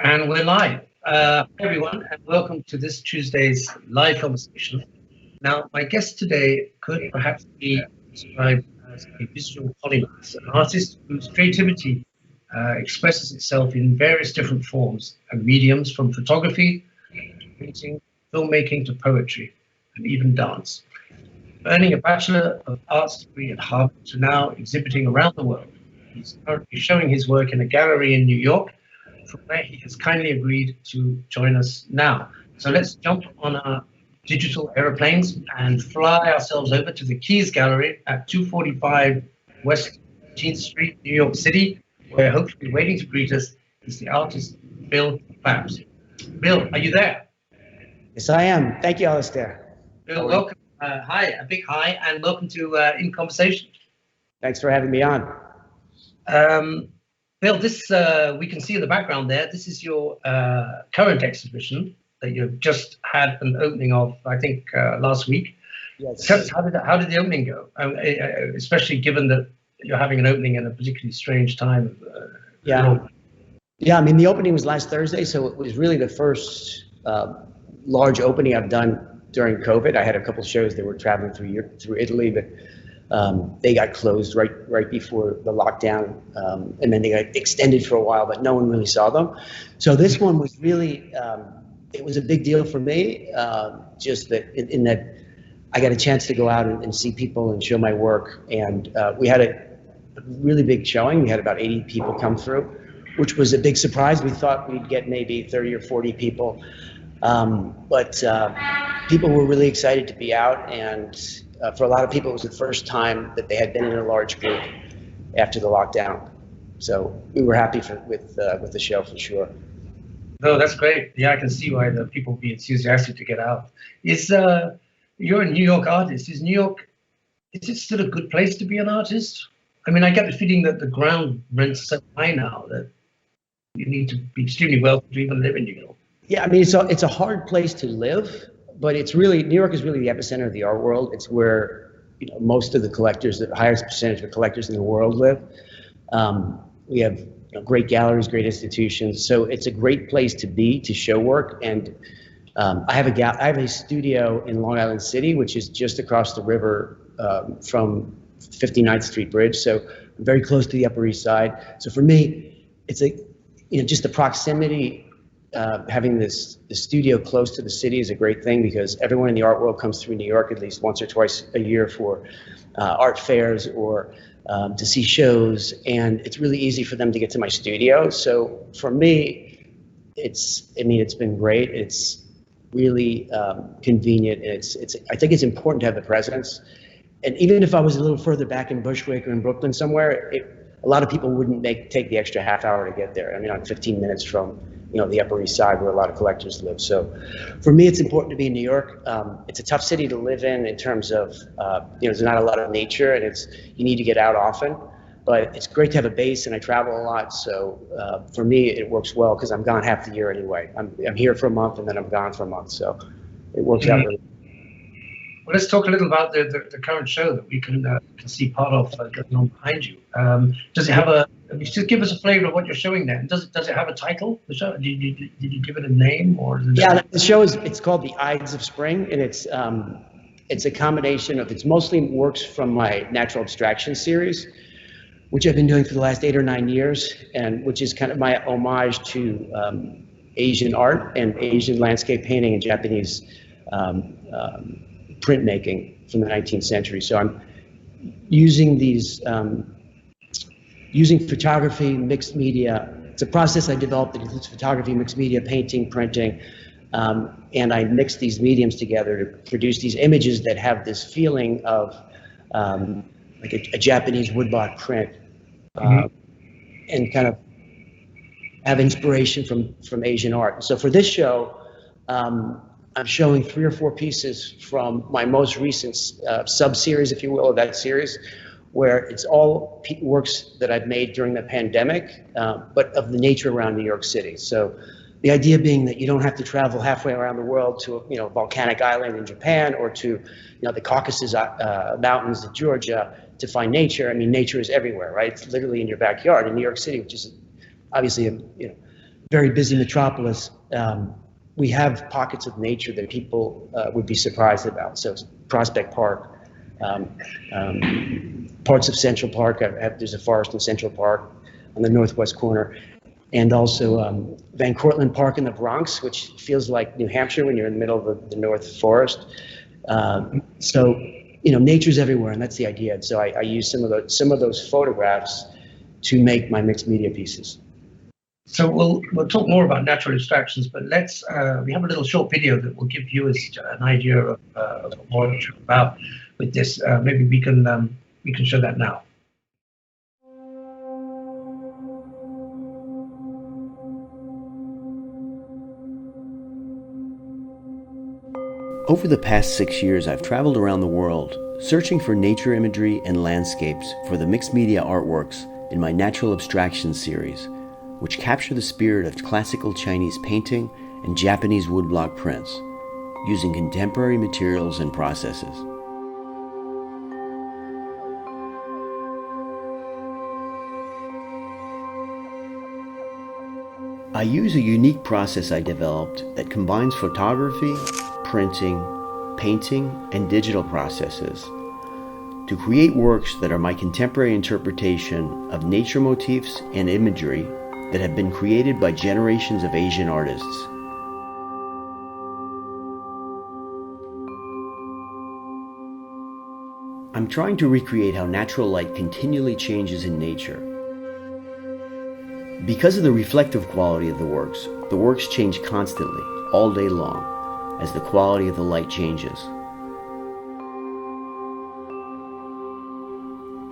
And we're live. Hi everyone, and welcome to this Tuesday's live conversation. Now, my guest today could perhaps be described as a visual polymath, an artist whose creativity expresses itself in various different forms and mediums, from photography to painting, filmmaking to poetry, and even dance. Earning a Bachelor of Arts degree at Harvard to now exhibiting around the world. He's currently showing his work in a gallery in New York, from where he has kindly agreed to join us now. So let's jump on our digital aeroplanes and fly ourselves over to the Keys Gallery at 245 West 18th Street, New York City, where hopefully waiting to greet us is the artist Bill Fabs. Bill, are you there? Yes, I am. Thank you, Alastair. Bill, welcome. Hi, a big hi, and welcome to In Conversation. Thanks for having me on. Bill, this we can see in the background there. This is your current exhibition that you've just had an opening of, I think, last week. Yes. Tell us, how did the opening go? Especially given that you're having an opening in a particularly strange time. Yeah. I mean, the opening was last Thursday, so it was really the first large opening I've done during COVID. I had a couple shows that were traveling through Italy, but they got closed right before the lockdown, and then they got extended for a while, but no one really saw them. So this one was really, it was a big deal for me, just that in that I got a chance to go out and see people and show my work. And we had a really big showing. We had about 80 people come through, which was a big surprise. We thought we'd get maybe 30 or 40 people. But people were really excited to be out, and for a lot of people, it was the first time that they had been in a large group after the lockdown. So we were happy with the show for sure. No, that's great. Yeah, I can see why the people would be enthusiastic to get out. You're a New York artist. Is it still a good place to be an artist? I mean, I get the feeling that the ground rent's so high now that you need to be extremely wealthy to even live in New York. Yeah, I mean, it's a hard place to live, but New York is really the epicenter of the art world. It's where most of the collectors, the highest percentage of collectors in the world live. We have great galleries, great institutions, so it's a great place to be, to show work. And I have a studio in Long Island City, which is just across the river from 59th Street Bridge, so I'm very close to the Upper East Side. So for me, it's just the proximity. Having the studio close to the city is a great thing, because everyone in the art world comes through New York at least once or twice a year for art fairs or to see shows, and it's really easy for them to get to my studio. So for me, it's been great. It's really convenient, and I think it's important to have the presence. And even if I was a little further back in Bushwick or in Brooklyn somewhere, a lot of people wouldn't take the extra half hour to get there. I mean, I'm 15 minutes from the Upper East Side, where a lot of collectors live. So for me, it's important to be in New York. It's a tough city to live in terms of, there's not a lot of nature, and you need to get out often, but it's great to have a base, and I travel a lot. So for me, it works well, because I'm gone half the year anyway. I'm here for a month, and then I'm gone for a month. So it works out really well. Well, let's talk a little about the current show that we can see part of going on behind you. Does it have just give us a flavor of what you're showing there? And does it have a title? The show? Did you give it a name, or? Yeah, the show it's called The Ides of Spring, and it's a combination of, it's mostly works from my natural abstraction series, which I've been doing for the last 8 or 9 years, and which is kind of my homage to Asian art and Asian landscape painting and Japanese printmaking from the 19th century. So I'm using using photography, mixed media. It's a process I developed that includes photography, mixed media, painting, printing, and I mix these mediums together to produce these images that have this feeling of like a Japanese woodblock print, and kind of have inspiration from Asian art. So for this show, I'm showing 3 or 4 pieces from my most recent sub-series, if you will, of that series, where it's all works that I've made during the pandemic, but of the nature around New York City. So the idea being that you don't have to travel halfway around the world to a volcanic island in Japan, or to the Caucasus Mountains in Georgia to find nature. I mean, nature is everywhere, right? It's literally in your backyard in New York City, which is obviously a very busy metropolis, we have pockets of nature that people would be surprised about. So Prospect Park, parts of Central Park. There's a forest in Central Park on the northwest corner, and also Van Cortlandt Park in the Bronx, which feels like New Hampshire when you're in the middle of the North Forest. So nature's everywhere, and that's the idea. And so I use some of those photographs to make my mixed media pieces. So we'll talk more about natural abstractions, but let's we have a little short video that will give viewers an idea of what more about with this. Maybe we can show that now. Over the past 6 years, I've traveled around the world, searching for nature imagery and landscapes for the mixed media artworks in my Natural Abstractions series, which capture the spirit of classical Chinese painting and Japanese woodblock prints, using contemporary materials and processes. I use a unique process I developed that combines photography, printing, painting, and digital processes to create works that are my contemporary interpretation of nature motifs and imagery that have been created by generations of Asian artists. I'm trying to recreate how natural light continually changes in nature. Because of the reflective quality of the works change constantly, all day long, as the quality of the light changes.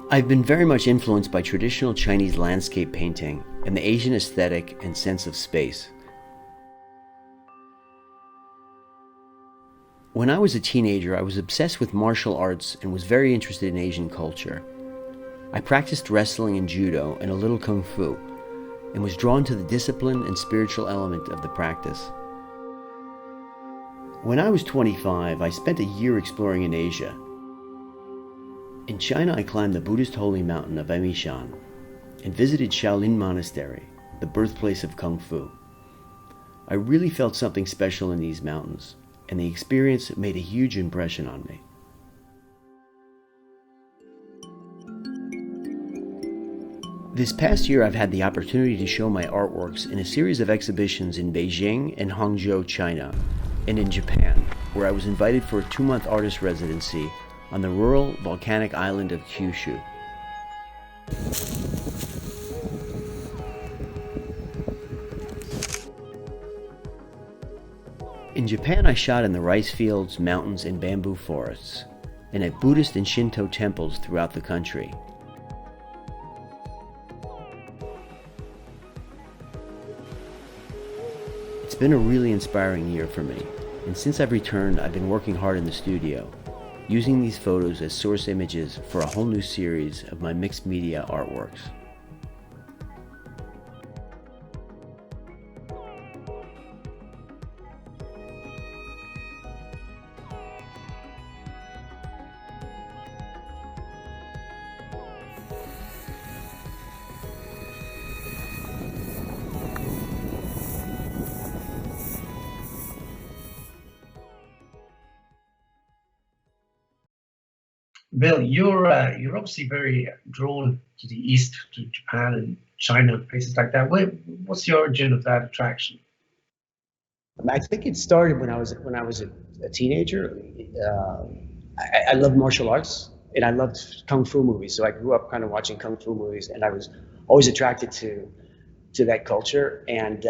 I've been very much influenced by traditional Chinese landscape painting and the Asian aesthetic and sense of space. When I was a teenager, I was obsessed with martial arts and was very interested in Asian culture. I practiced wrestling and judo and a little kung fu, and was drawn to the discipline and spiritual element of the practice. When I was 25, I spent a year exploring in Asia. In China, I climbed the Buddhist holy mountain of Emishan and visited Shaolin Monastery, the birthplace of Kung Fu. I really felt something special in these mountains, and the experience made a huge impression on me. This past year, I've had the opportunity to show my artworks in a series of exhibitions in Beijing and Hangzhou, China, and in Japan, where I was invited for a 2-month artist residency on the rural volcanic island of Kyushu. In Japan, I shot in the rice fields, mountains, and bamboo forests, and at Buddhist and Shinto temples throughout the country. It's been a really inspiring year for me, and since I've returned, I've been working hard in the studio, using these photos as source images for a whole new series of my mixed media artworks. Bill, you're obviously very drawn to the East, to Japan and China, places like that. What's the origin of that attraction? I think it started when I was a teenager. I loved martial arts and I loved kung fu movies. So I grew up kind of watching kung fu movies, and I was always attracted to that culture. And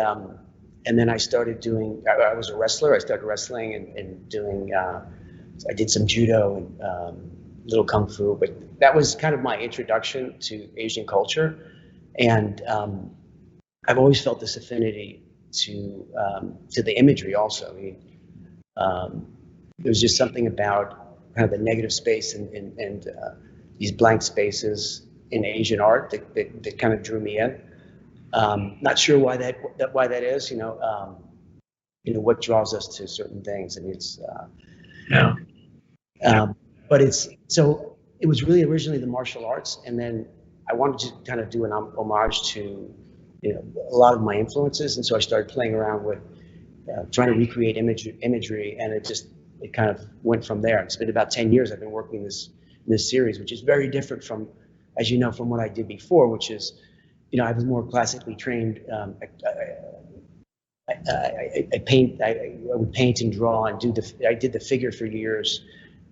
then I started doing. I was a wrestler. I started wrestling and doing. I did some judo and little kung fu, but that was kind of my introduction to Asian culture. And I've always felt this affinity to the imagery also. I mean, there was just something about kind of the negative space and these blank spaces in Asian art that kind of drew me in. Not sure why that is. What draws us to certain things. I mean, it's but it was really originally the martial arts, and then I wanted to kind of do an homage to a lot of my influences, and so I started playing around with trying to recreate imagery, and it kind of went from there. It's been about 10 years I've been working this series, which is very different from, as you know, from what I did before, which is, I was more classically trained. I would paint and draw and I did the figure for years,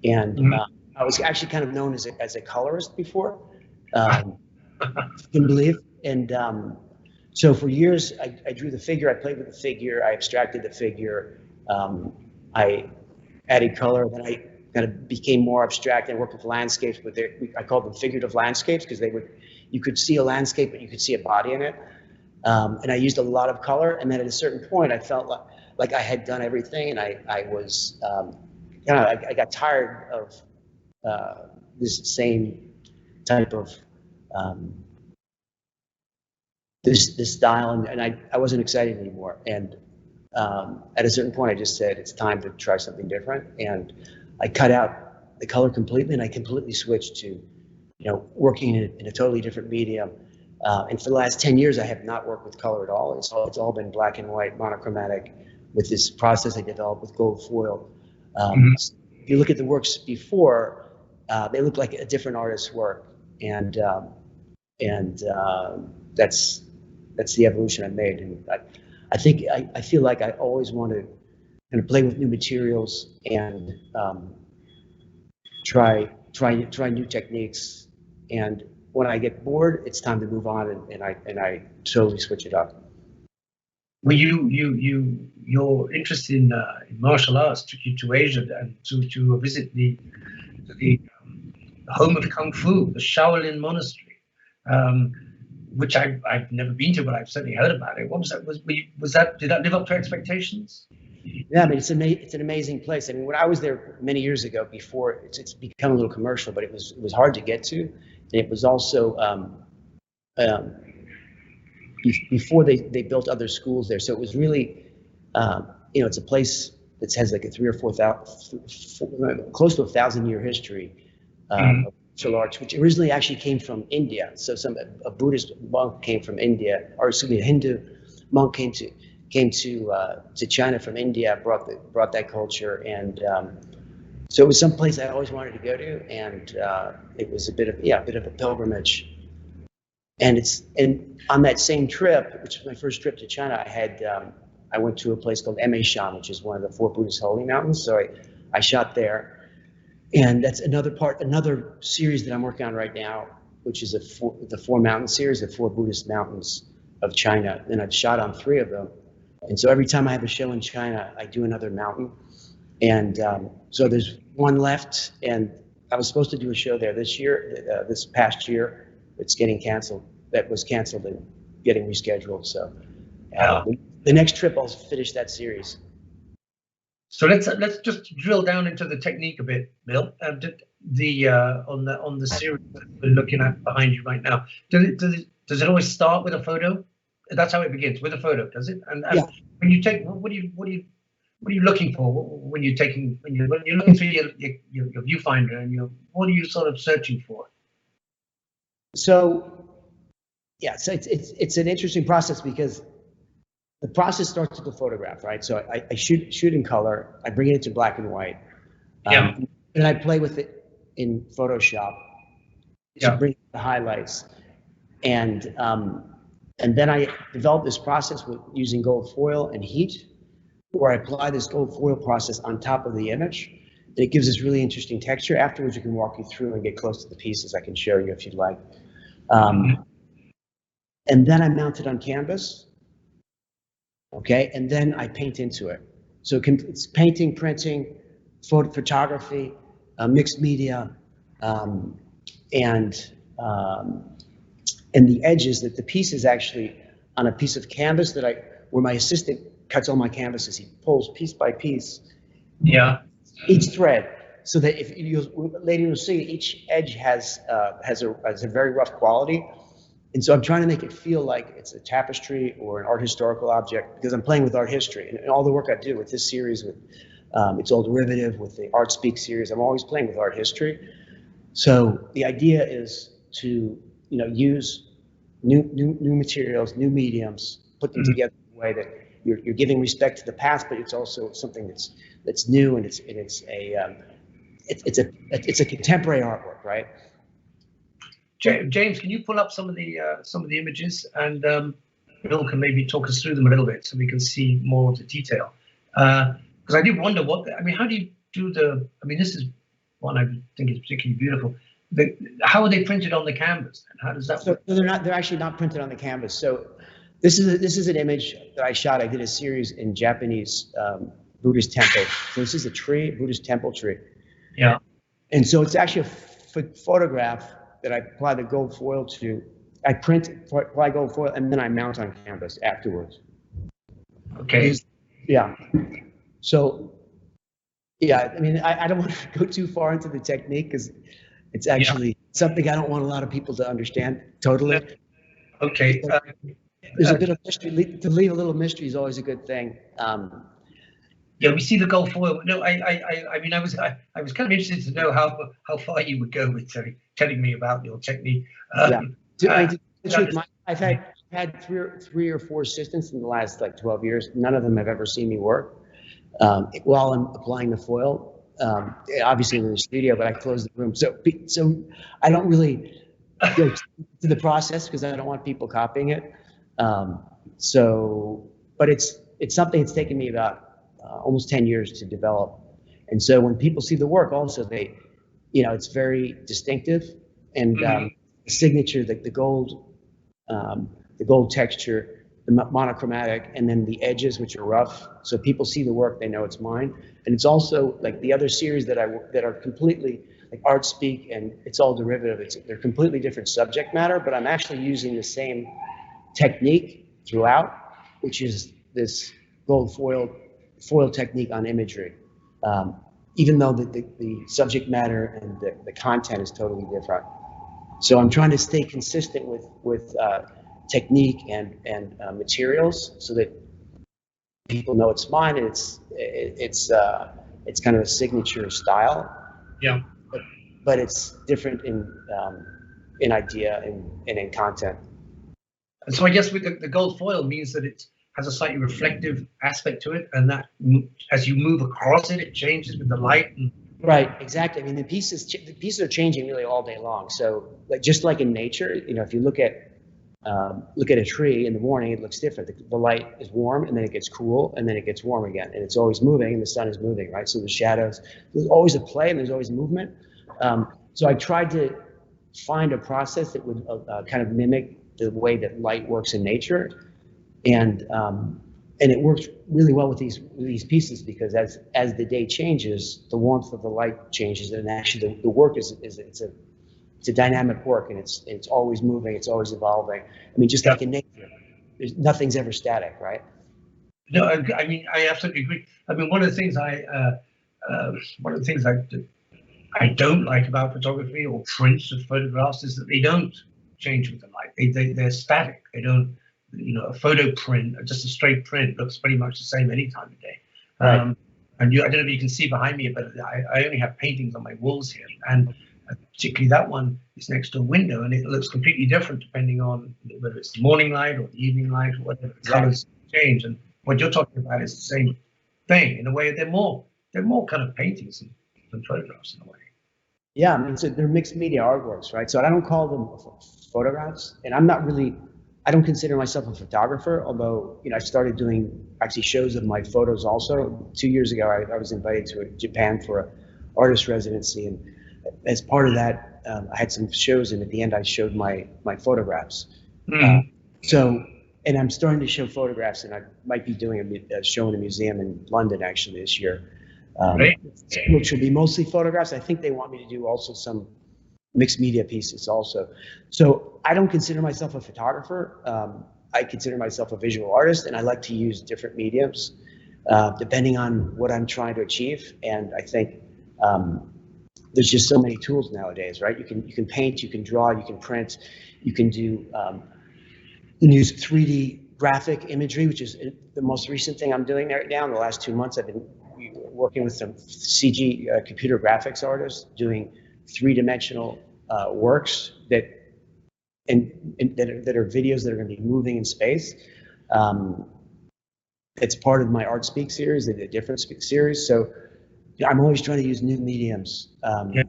and I was actually kind of known as a colorist before. Can believe. And so for years, I drew the figure, I played with the figure, I abstracted the figure, I added color, then I kind of became more abstract and worked with landscapes, but I called them figurative landscapes because you could see a landscape, but you could see a body in it. And I used a lot of color, and then at a certain point, I felt like I had done everything, and I was, I got tired of this same type of this style, and I wasn't excited anymore. And at a certain point, I just said it's time to try something different, and I cut out the color completely, and I completely switched to, working in a totally different medium. And for the last 10 years, I have not worked with color at all. It's all been black and white, monochromatic, with this process I developed with gold foil. If you look at the works before, they look like a different artist's work, and that's the evolution I made. And I feel like I always want to kind of play with new materials and try new techniques. And when I get bored, it's time to move on, and I totally switch it up. Well, your interest in martial arts took you to Asia and to visit the home of Kung Fu, the Shaolin Monastery, which I've never been to, but I've certainly heard about it. What was that? Did that live up to expectations? Yeah, I mean, it's an amazing place. I mean, when I was there many years ago, before it's become a little commercial, but it was hard to get to. It was also before they built other schools there, so it was really it's a place that has like a 3,000 or 4,000, close to 1,000-year history of martial arts, which originally actually came from India. So a Buddhist monk came from India, or excuse me, a Hindu monk came to China from India, brought that culture, and so it was some place I always wanted to go to, and it was a bit of a pilgrimage. And on that same trip, which was my first trip to China, I went to a place called Shan, which is one of the 4 Buddhist holy mountains. So I shot there, and that's another series that I'm working on right now, which is the 4 mountain series, the 4 Buddhist mountains of China. And I've shot on 3 of them. And so every time I have a show in China, I do another mountain. And so there's one left, and I was supposed to do a show there this past year. It's getting canceled. That was canceled and getting rescheduled. So the next trip, I'll finish that series. So let's just drill down into the technique a bit, Bill. On the series that we're looking at behind you right now, does it always start with a photo? That's how it begins, with a photo, does it? And yeah. When you take, what are you looking for when you're looking through your viewfinder, and what are you sort of searching for? So it's an interesting process, because the process starts with the photograph, right? So I shoot in color, I bring it into black and white, and I play with it in Photoshop to bring the highlights, and then I develop this process using gold foil and heat, where I apply this gold foil process on top of the image. It gives this really interesting texture. Afterwards, we can walk you through and get close to the pieces. I can show you if you'd like. And then I mount it on canvas. Okay, and then I paint into it. So it's painting, printing, photography, mixed media, and the edges. That the piece is actually on a piece of canvas where my assistant cuts all my canvases. He pulls piece by piece. Yeah. Each thread, so that if later you'll see each edge has a very rough quality. And so I'm trying to make it feel like it's a tapestry or an art historical object, because I'm playing with art history. And all the work I do with this series, with It's All Derivative, with the Artspeak series, I'm always playing with art history. So the idea is to use new materials, new mediums, put them together in a way that you're giving respect to the past, but it's also something that's new, and it's a contemporary artwork, right? James, can you pull up some of the images, and Bill can maybe talk us through them a little bit so we can see more of the detail? Because I did wonder how do you do this is one I think is particularly beautiful. How are they printed on the canvas, and how does that work? So they're actually not printed on the canvas. So this is an image that I shot. I did a series in Japanese Buddhist temple. So this is a tree, Buddhist temple tree. Yeah. And so it's actually a photograph that I apply the gold foil to. I apply gold foil, and then I mount on canvas afterwards. Okay. Yeah. So, yeah, I mean, I don't want to go too far into the technique because it's actually something I don't want a lot of people to understand totally. Okay. There's a bit of mystery. To leave a little mystery is always a good thing. Yeah, we see the gold foil. No, I mean, I was kind of interested to know how far you would go with telling me about your technique. I've had three or four assistants in the last 12 years. None of them have ever seen me work while I'm applying the foil. Obviously in the studio, but I close the room, so I don't really go to the process because I don't want people copying it. But it's something that's taken me about almost 10 years to develop. And so when people see the work, also it's very distinctive, and the signature, the gold texture, the monochromatic, and then the edges, which are rough. So people see the work, they know it's mine. And it's also like the other series that are completely like Artspeak, and it's all derivative. They're completely different subject matter, but I'm actually using the same technique throughout, which is this gold foil technique on imagery, even though the subject matter and the content is totally different. So I'm trying to stay consistent with technique and materials so that people know it's mine, and it's kind of a signature style. Yeah. But it's different in idea and in content. And so I guess with the gold foil means that it has a slightly reflective aspect to it, and that as you move across it, it changes with the light. Right, exactly. I mean, the pieces are changing really all day long. So, just like in nature, if you look at a tree in the morning, it looks different. The light is warm, and then it gets cool, and then it gets warm again, and it's always moving, and the sun is moving, right? So the shadows, there's always a play, and there's always movement. So I tried to find a process that would kind of mimic the way that light works in nature, and it works really well with these pieces, because as the day changes, the warmth of the light changes, and actually the work is it's a dynamic work, and it's always moving, it's always evolving. I mean, just like in nature, nothing's ever static, right? No, I mean, I absolutely agree. I mean, one of the things I don't like about photography or prints of photographs is that they don't change with the light. They're static. They don't. A photo print, just a straight print, looks pretty much the same any time of day. Right. And I don't know if you can see behind me, but I only have paintings on my walls here, and particularly that one is next to a window, and it looks completely different depending on whether it's the morning light or the evening light or whatever. The colors change, and what you're talking about is the same thing. In a way, they're more kind of paintings than photographs in a way. Yeah, I mean, so they're mixed media artworks, right? So I don't call them photographs, and I don't consider myself a photographer, although I started doing actually shows of my photos also. 2 years ago, I was invited to Japan for an artist residency, and as part of that, I had some shows, and at the end, I showed my photographs. And I'm starting to show photographs, and I might be doing a show in a museum in London actually this year, which will be mostly photographs. I think they want me to do also some mixed media pieces also. So I don't consider myself a photographer. I consider myself a visual artist, and I like to use different mediums depending on what I'm trying to achieve. And I think there's just so many tools nowadays, right? You can paint, you can draw, you can print, you can do use 3D graphic imagery, which is the most recent thing I'm doing right now. In the last 2 months, I've been working with some CG computer graphics artists doing three-dimensional works that and that are videos that are going to be moving in space. It's part of my Artspeak series, the different series. So I'm always trying to use new mediums,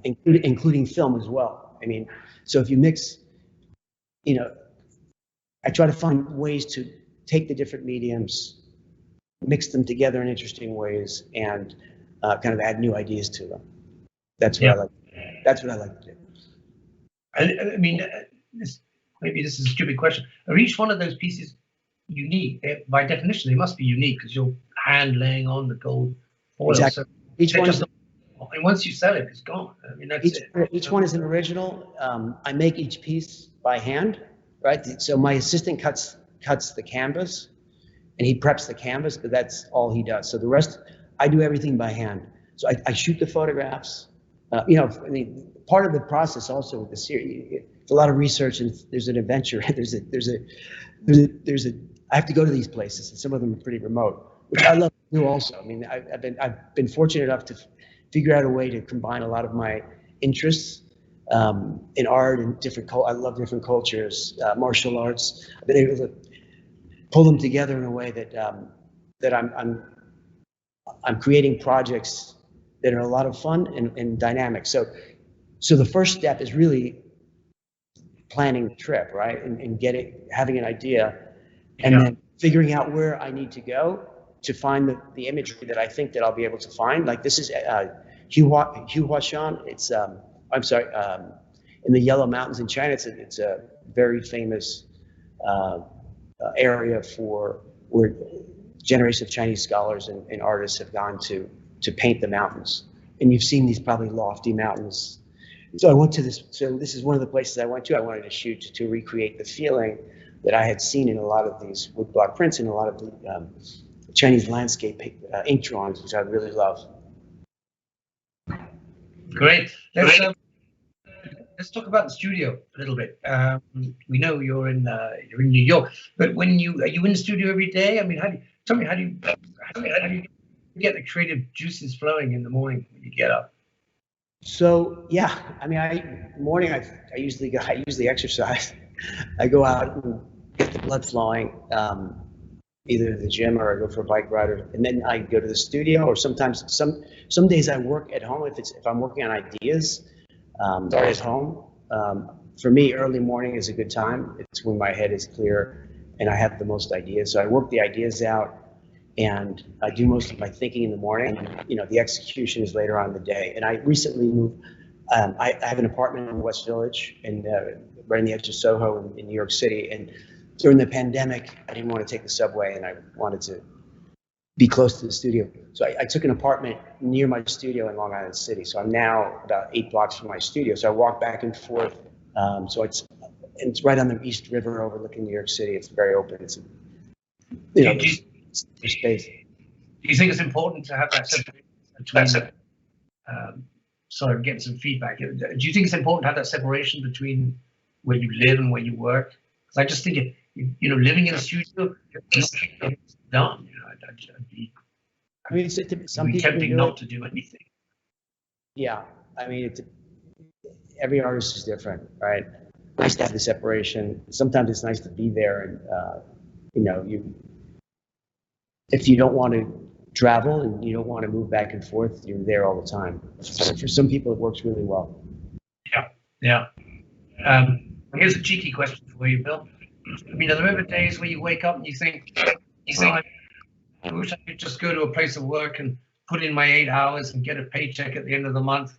including film as well. I mean, so if you mix, I try to find ways to take the different mediums, mix them together in interesting ways, and kind of add new ideas to them. That's what I like. That's what I like to do. I mean, maybe this is a stupid question. Are each one of those pieces unique? By definition, they must be unique because you're hand laying on the gold foil. Exactly. So each one. And once you sell it, it's gone. I mean, that's it. Each one is an original. I make each piece by hand, right? So my assistant cuts the canvas, and he preps the canvas, but that's all he does. So the rest, I do everything by hand. So I shoot the photographs. I mean, part of the process also with the series, it's a lot of research, and there's an adventure. I have to go to these places, and some of them are pretty remote, which I love to do also. I mean, I've been fortunate enough to figure out a way to combine a lot of my interests in art and different. I love different cultures, martial arts. I've been able to pull them together in a way that I'm creating projects that are a lot of fun and dynamic. So the first step is really planning the trip, right? And having an idea, and then figuring out where I need to go to find the imagery that I think that I'll be able to find. Like this is Huashan. It's in the Yellow Mountains in China. It's a very famous area where generations of Chinese scholars and artists have gone to paint the mountains. And you've seen these probably lofty mountains. So I went to this. So this is one of the places I went to. I wanted to shoot to recreate the feeling that I had seen in a lot of these woodblock prints and a lot of the Chinese landscape ink drawings, which I really love. Great. Let's talk about the studio a little bit. We know you're in New York, but are you in the studio every day? I mean, how do you get the creative juices flowing in the morning when you get up? So yeah, I mean, I usually exercise. I go out and get the blood flowing, either to the gym or I go for a bike ride, and then I go to the studio. Or sometimes some days I work at home if I'm working on ideas. At home. For me, early morning is a good time. It's when my head is clear and I have the most ideas. So I work the ideas out, and I do most of my thinking in the morning. The execution is later on in the day. And I recently moved. I have an apartment in West Village, right on the edge of Soho in New York City. And during the pandemic, I didn't want to take the subway, and I wanted to be close to the studio. So I took an apartment near my studio in Long Island City. So I'm now about 8 blocks from my studio. So I walk back and forth. So it's right on the East River overlooking New York City. It's very open. It's space. Do you think it's important to have that separation between? Sorry, I'm getting some feedback. Do you think it's important to have that separation between where you live and where you work? Because I just think living in a studio, it's done. I mean, some people tempting not to do anything. Yeah, I mean, every artist is different, right? Nice to have the separation. Sometimes it's nice to be there, and if you don't want to travel and you don't want to move back and forth, you're there all the time. For some people, it works really well. Yeah. Here's a cheeky question for you, Bill. I mean, are there ever days where you wake up and you think, I wish I could just go to a place of work and put in my 8 hours and get a paycheck at the end of the month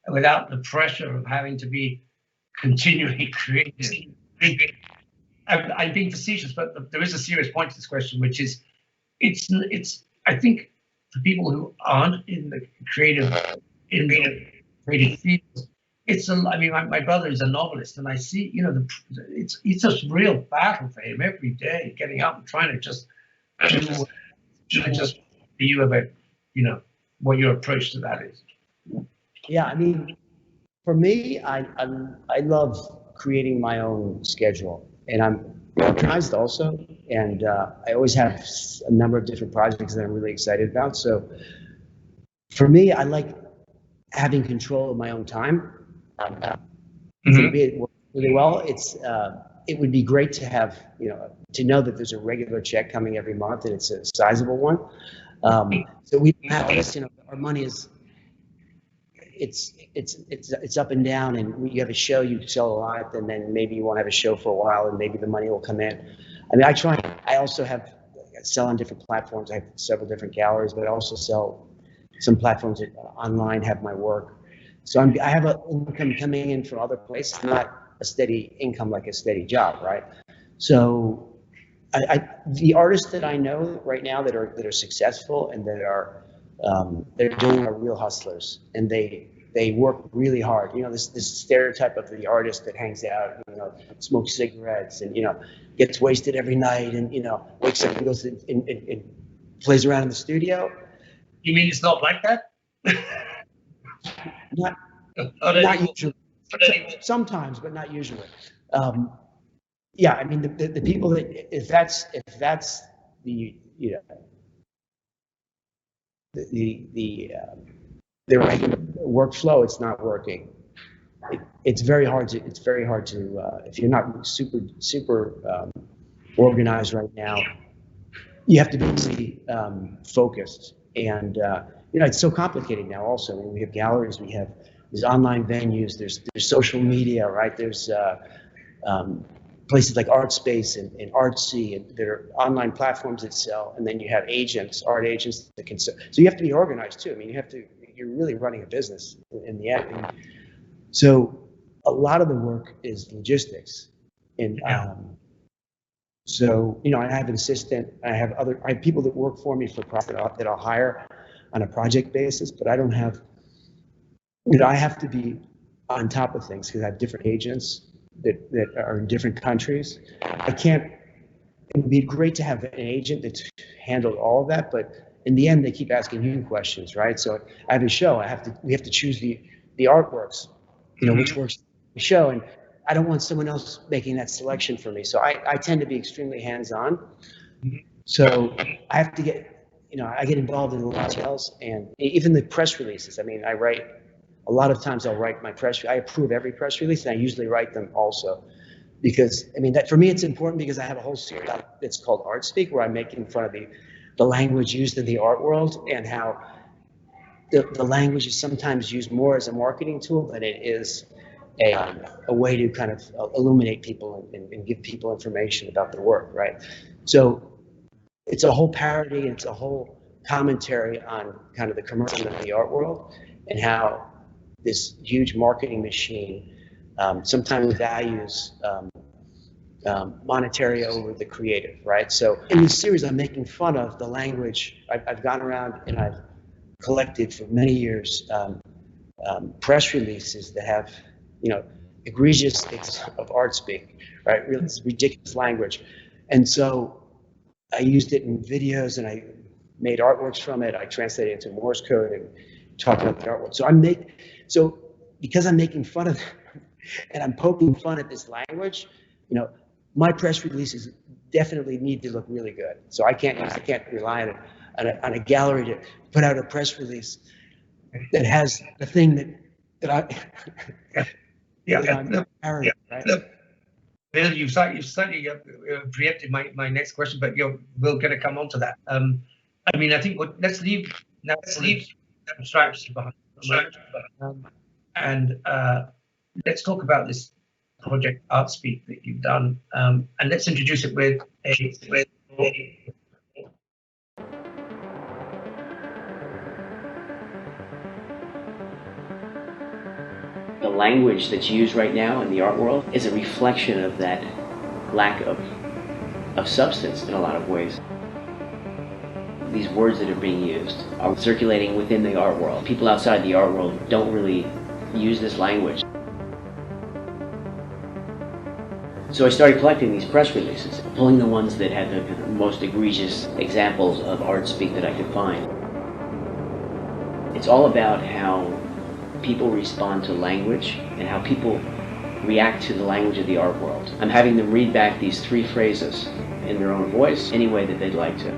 without the pressure of having to be continually creative? I'm being facetious, but there is a serious point to this question, which is, it's. I think for people who aren't in the creative fields, I mean, my brother is a novelist, and I see, it's a real battle for him every day, getting up and trying to just do. Just for you about, what your approach to that is. Yeah, I mean, for me, I love creating my own schedule, and I'm organized also, and I always have a number of different projects that I'm really excited about. So for me, I like having control of my own time. really well. It would be great to have, to know that there's a regular check coming every month and it's a sizable one. So we have this, our money is, it's up and down, and you have a show, you sell a lot, and then maybe you won't have a show for a while, and maybe the money will come in. I mean, I also sell on different platforms. I have several different galleries, but I also sell some platforms that online have my work. So I have an income coming in from other places, not a steady income like a steady job, right? So the artists that I know right now that are successful and that are they're doing are real hustlers, and they work really hard. This stereotype of the artist that hangs out, smokes cigarettes, and gets wasted every night, and wakes up and goes and plays around in the studio. You mean it's not like that? Not usually. Sometimes, but not usually. Yeah, I mean the people that if that's the the right workflow, it's not working. It's very hard to if you're not super organized right now, you have to be really focused. And it's so complicated now. Also, I mean, we have galleries, we have these online venues, there's social media, right? There's places like Artspace and Artsy, and there are online platforms that sell, and then you have art agents that can sell. So you have to be organized too. I mean, you're really running a business in the end. And so a lot of the work is logistics. And so, I have an assistant, I have people that work for me for profit that I'll hire on a project basis, but I don't have, I have to be on top of things because I have different agents that are in different countries. It would be great to have an agent that's handled all of that, but in the end, they keep asking you questions, right? So I have a show, we have to choose the artworks, which works for the show, and I don't want someone else making that selection for me. So I tend to be extremely hands-on. So I have to get, I get involved in the details, and even the press releases. I mean, a lot of times I'll write my I approve every press release, and I usually write them also. Because, I mean, that for me it's important because I have a whole series that's called Artspeak, where I make in fun of the language used in the art world, and how the language is sometimes used more as a marketing tool than it is a way to kind of illuminate people and give people information about their work, right? So it's a whole parody, it's a whole commentary on kind of the commercial of the art world, and how this huge marketing machine sometimes values monetary over the creative, right? So in this series, I'm making fun of the language. I've gone around and I've collected for many years press releases that have, egregious things of Artspeak, right? Really ridiculous language. And so I used it in videos, and I made artworks from it. I translated it into Morse code and talked about the artwork. So because I'm making fun of it and I'm poking fun at this language, my press releases definitely need to look really good. So I can't rely on a gallery to put out a press release that has the thing that I right? Bill, you've slightly preempted my next question, but we're going to come on to that. I mean, I think let's leave stripes behind, and let's talk about this project Artspeak that you've done, and let's introduce it with the language that's used right now in the art world is a reflection of that lack of substance in a lot of ways. These words that are being used are circulating within the art world. People outside the art world don't really use this language. So I started collecting these press releases, pulling the ones that had the most egregious examples of Artspeak that I could find. It's all about how people respond to language and how people react to the language of the art world. I'm having them read back these 3 phrases in their own voice any way that they'd like to.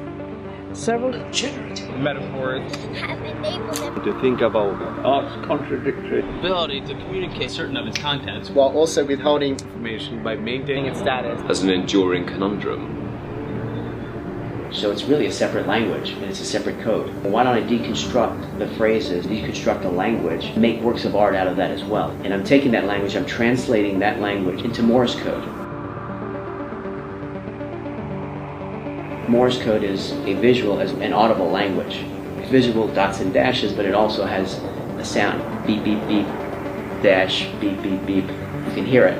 Several metaphors. have enabled them To think about art's contradictory Ability to communicate certain of its contents while also withholding information by maintaining its status as an enduring conundrum. So it's really a separate language, and it's a separate code. Why don't I deconstruct the phrases, deconstruct the language, make works of art out of that as well? And I'm taking that language, I'm translating that language into Morse code. Morse code is a visual, as an audible language. It's visual dots and dashes, but it also has a sound. Beep, beep, beep, dash, beep, beep, beep. You can hear it.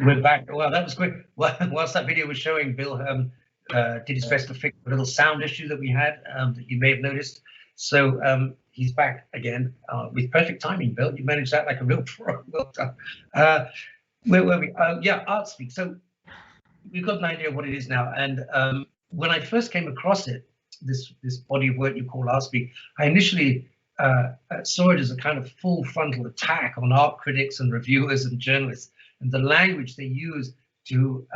We're back. Well, that was quick. Whilst that video was showing, Bill did his best to fix a little sound issue that we had that you may have noticed. So he's back again with perfect timing, Bill. You managed that like a real pro. Well done. Where were we? Yeah, Artspeak. So we've got an idea of what it is now. And when I first came across it, this body of work you call Artspeak, I initially saw it as a kind of full frontal attack on art critics and reviewers and journalists, and the language they use to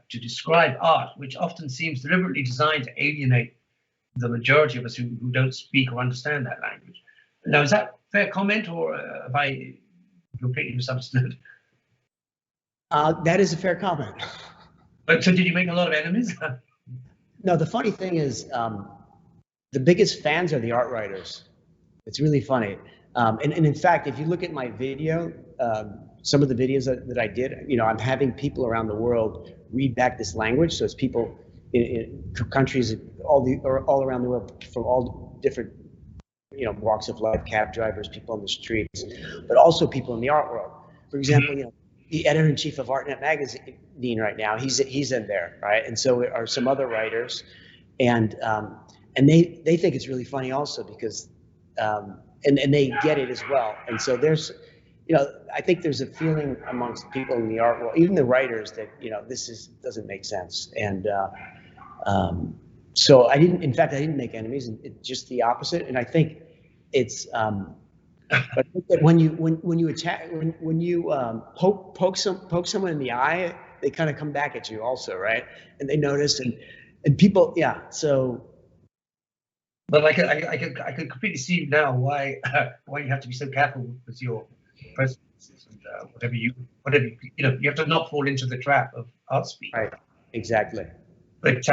describe art, which often seems deliberately designed to alienate the majority of us who don't speak or understand that language. Now, is that a fair comment, or have I completely misunderstood? That is a fair comment. But so did you make a lot of enemies? No, the funny thing is, the biggest fans are the art writers. It's really funny. And in fact, if you look at my video, some of the videos that I did, I'm having people around the world read back this language. So it's people in countries all around the world from all different walks of life, cab drivers, people on the streets, but also people in the art world. For example, the editor-in-chief of ArtNet magazine right now, he's in there, right? And so are some other writers, and they think it's really funny also because and they get it as well. And so there's I think there's a feeling amongst people in the art world, even the writers, that this doesn't make sense. And so I didn't make enemies, and it's just the opposite. And I think it's but I think that when you attack, when you poke someone in the eye, they kind of come back at you also, right? And they notice, and people, yeah. So, but I could completely see now why you have to be so careful with your presences and whatever you have to not fall into the trap of Artspeak. Right. Exactly. But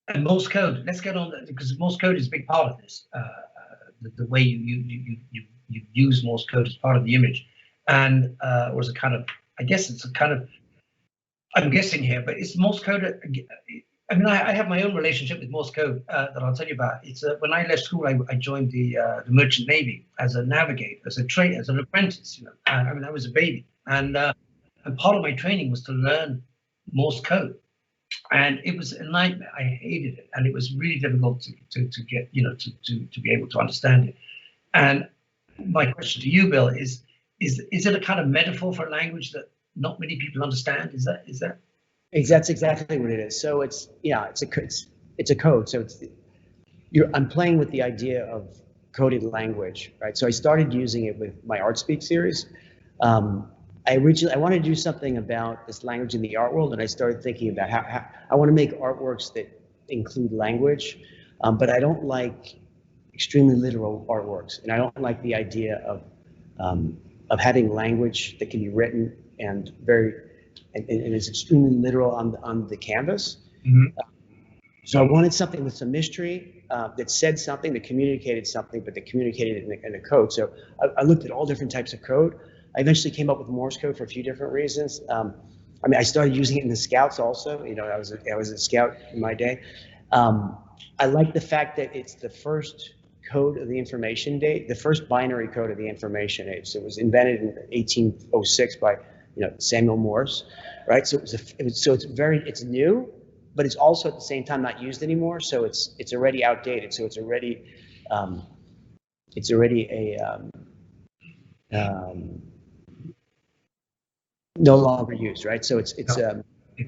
and Morse code. Let's get on because Morse code is a big part of this. The way you use Morse code as part of the image, and or as a kind of, I guess it's a kind of, I'm guessing here, but it's Morse code. I mean, I have my own relationship with Morse code that I'll tell you about. It's when I left school, I joined the Merchant Navy as a navigator, as an apprentice. I mean, I was a baby, and part of my training was to learn Morse code. And it was a nightmare. I hated it, and it was really difficult to get, to be able to understand it. And my question to you, Bill, is it a kind of metaphor for a language that not many people understand? Is that? That's exactly what it is. So it's a code. So I'm playing with the idea of coded language, right? So I started using it with my Artspeak series. I wanted to do something about this language in the art world, and I started thinking about how I want to make artworks that include language, but I don't like extremely literal artworks, and I don't like the idea of having language that can be written and is extremely literal on the canvas. Mm-hmm. So I wanted something with some mystery that said something, that communicated something, but that communicated it in a code. So I looked at all different types of code. I eventually came up with Morse code for a few different reasons. I started using it in the Scouts also. I was a Scout in my day. I like the fact that it's the first code of the information age, the first binary code of the information age. So it was invented in 1806 by Samuel Morse, right? So it's new, but it's also at the same time not used anymore. So it's already outdated. So it's already no longer used, right? So it's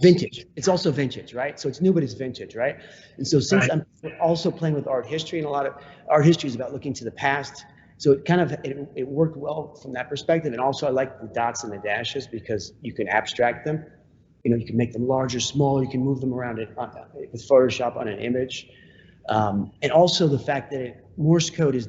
vintage. It's also vintage, right? So it's new, but it's vintage, right? And so since I'm also playing with art history, and a lot of art history is about looking to the past, So it kind of, it worked well from that perspective. And also I like the dots and the dashes because you can abstract them. You can make them larger, smaller, you can move them around with Photoshop on an image. And also the fact that Morse code is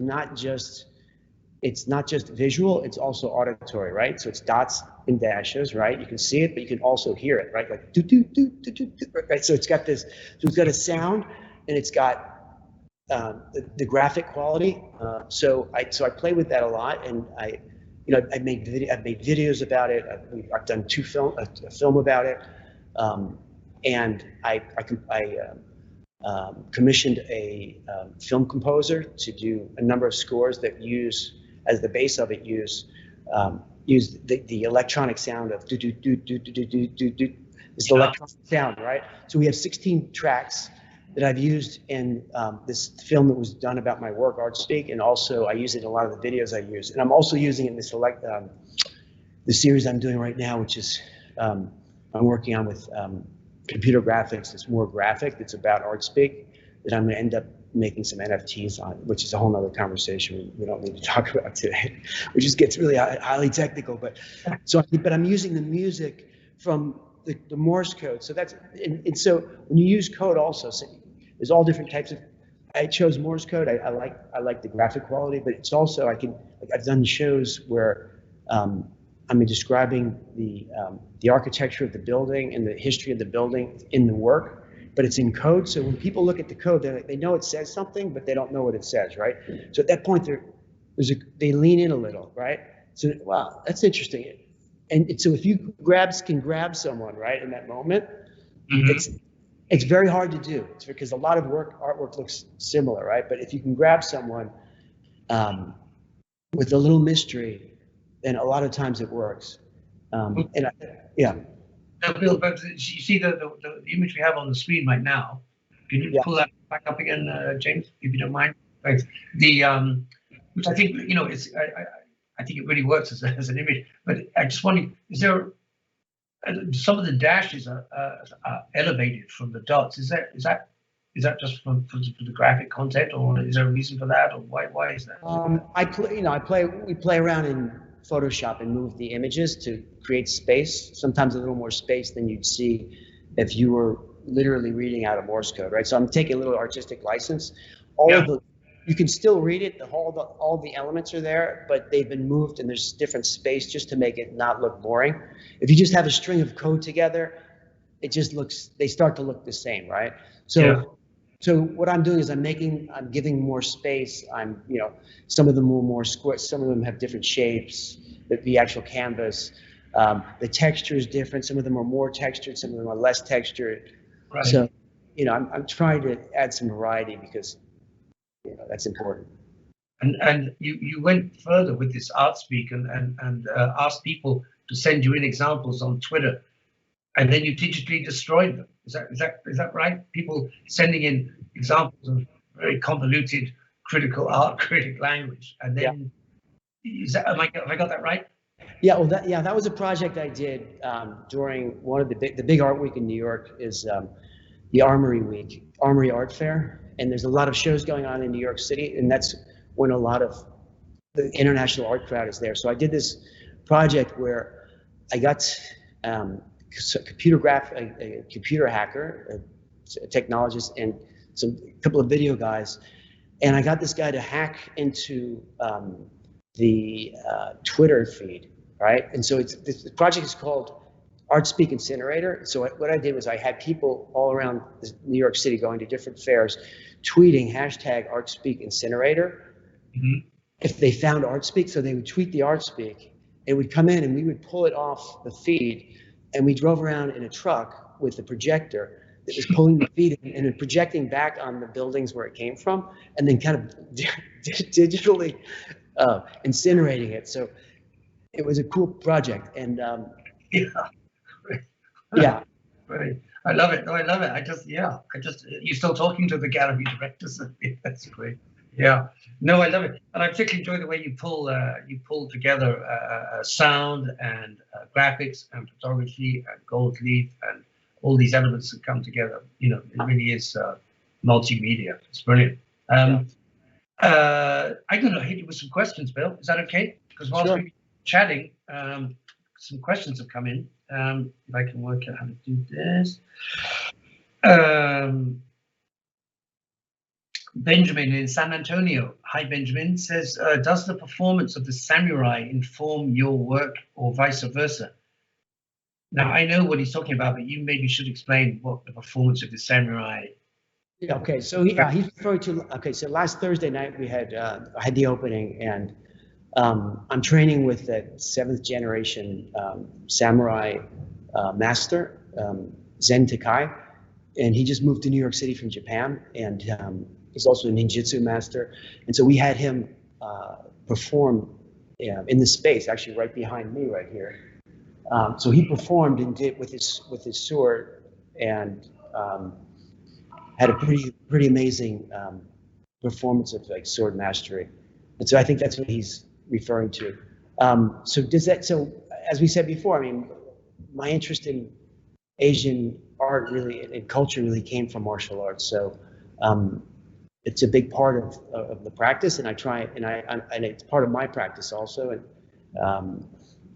it's not just visual, it's also auditory, right? So it's dots and dashes, right? You can see it, but you can also hear it, right? Like do do do do do, right? So it's got a sound, and it's got the graphic quality. So I play with that a lot, and I've made videos about it. I've done a film about it, and I commissioned a film composer to do a number of scores that use, as the base of it, use the electronic sound of do do do do do do do do do. It's the electronic sound, right? So we have 16 tracks that I've used in this film that was done about my work, Artspeak, and also I use it in a lot of the videos I use. And I'm also using it in the series I'm doing right now, which is I'm working on with computer graphics. It's more graphic. It's about Artspeak that I'm going to end up making some NFTs on, which is a whole nother conversation we don't need to talk about today. It just gets really highly technical. But I'm using the music from the Morse code. So that's and so when you use code also, so there's all different types of. I chose Morse code. I like the graphic quality, but it's also I've done shows where I'm describing the architecture of the building and the history of the building in the work, but it's in code. So when people look at the code, they know it says something, but they don't know what it says, right? So at that point, they lean in a little, right? So wow, that's interesting. And so if you can grab someone, right, in that moment, it's very hard to do. It's because a lot of artwork looks similar, right? But if you can grab someone with a little mystery, then a lot of times it works. Yeah. Now, Bill, but you see the image we have on the screen right now. Can you pull that back up again, James, if you don't mind? Thanks. Which I think I think it really works as an image. But I just wonder, is there some of the dashes are elevated from the dots? Is that just for the graphic content, or is there a reason for that, or why is that? We play around in Photoshop and move the images to create space. Sometimes a little more space than you'd see if you were literally reading out a Morse code, right? So I'm taking a little artistic license. You can still read it. All the elements are there, but they've been moved and there's different space just to make it not look boring. If you just have a string of code together, they start to look the same, right? So what I'm doing is I'm giving more space. Some of them are more square, some of them have different shapes, the actual canvas. The texture is different. Some of them are more textured, some of them are less textured. Right. So, I'm trying to add some variety because that's important. And you went further with this Artspeak and asked people to send you in examples on Twitter, and then you digitally destroyed them. Is that right? People sending in examples of very convoluted critic language, and then have I got that right? Yeah, well, that was a project I did during one of the big art week in New York is the Armory Art Fair, and there's a lot of shows going on in New York City, and that's when a lot of the international art crowd is there. So I did this project where I got a computer hacker, a technologist, and a couple of video guys, and I got this guy to hack into the Twitter feed, right? And so the project is called Artspeak Incinerator. So what I did was I had people all around New York City going to different fairs, tweeting #Artspeak Incinerator if they found Artspeak. So they would tweet the Artspeak, it would come in and we would pull it off the feed, and we drove around in a truck with a projector that was pulling the feed and then projecting back on the buildings where it came from, and then kind of digitally incinerating it. So it was a cool project, and yeah. Right. I love it. No, I love it. You're still talking to the gallery directors. That's great. Yeah. No, I love it, and I particularly enjoy the way you pull together sound and graphics and photography and gold leaf and all these elements that come together. It really is multimedia. It's brilliant. I'm going to hit you with some questions, Bill. Is that okay? Because whilst Sure. we've been chatting, some questions have come in. If I can work out how to do this. Benjamin in San Antonio. Hi, Benjamin. Says, does the performance of the samurai inform your work or vice versa? Now, I know what he's talking about, but you maybe should explain what the performance of the samurai. Yeah, okay, so he's referring to, okay, so last Thursday night we had, I had the opening, and I'm training with the 7th generation samurai master, Zen Takai, and he just moved to New York City from Japan, and he's also a ninjutsu master. And so we had him perform in the space, actually right behind me right here. So he performed and did with his sword, and had a pretty amazing performance of like sword mastery. And so I think that's what he's referring to. So as we said before, I mean, my interest in Asian art really and culture really came from martial arts. So it's a big part of the practice, and I try, and it's part of my practice also. And